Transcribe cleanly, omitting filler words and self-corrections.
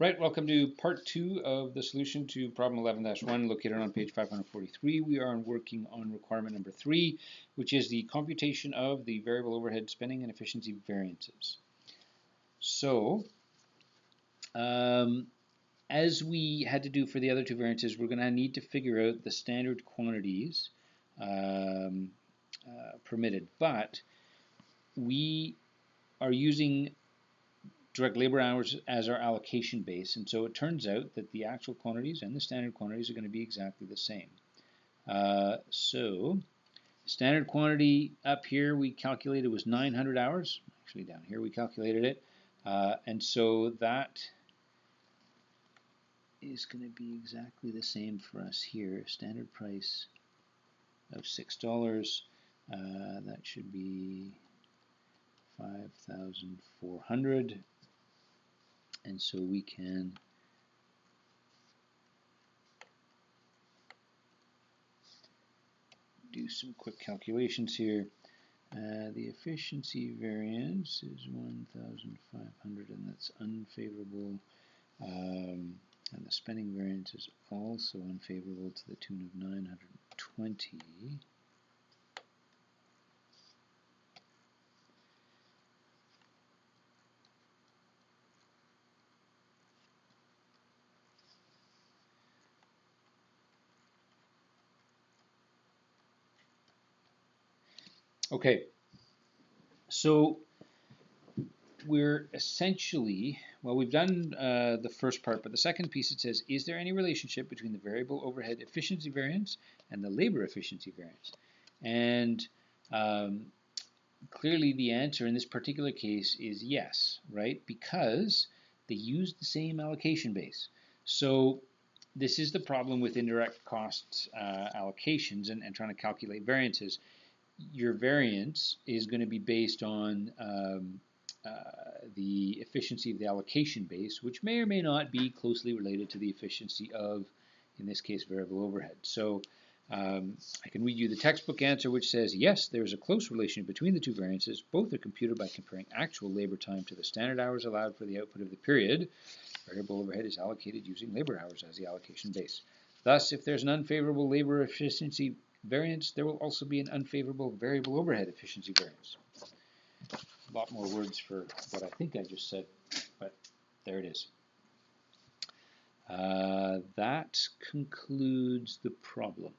Right, welcome to part 2 of the solution to problem 11-1 located on page 543. We are working on requirement number 3, which is the computation of the variable overhead spending and efficiency variances. So, as we had to do for the other two variances, we're going to need to figure out the standard quantities permitted, but we are using direct labor hours as our allocation base, and so it turns out that the actual quantities and the standard quantities are going to be exactly the same. So standard quantity up here we calculated was 900 hours. Actually down here we calculated it, and so that is going to be exactly the same for us here. Standard price of $6. That should be 5,400. And so we can do some quick calculations here. The efficiency variance is 1,500, and that's unfavorable. And the spending variance is also unfavorable to the tune of 920. Okay, so we're essentially, well, we've done the first part, but the second piece it says, is there any relationship between the variable overhead efficiency variance and the labor efficiency variance? And clearly the answer in this particular case is yes, right? Because they use the same allocation base. So this is the problem with indirect cost allocations and trying to calculate variances. Your variance is going to be based on the efficiency of the allocation base, which may or may not be closely related to the efficiency of, in this case, variable overhead. So I can read you the textbook answer, which says, yes, there is a close relation between the two variances. Both are computed by comparing actual labor time to the standard hours allowed for the output of the period. Variable overhead is allocated using labor hours as the allocation base. Thus, if there's an unfavorable labor efficiency variance, there will also be an unfavorable variable overhead efficiency variance. A lot more words for what I think I just said, but there it is. That concludes the problem.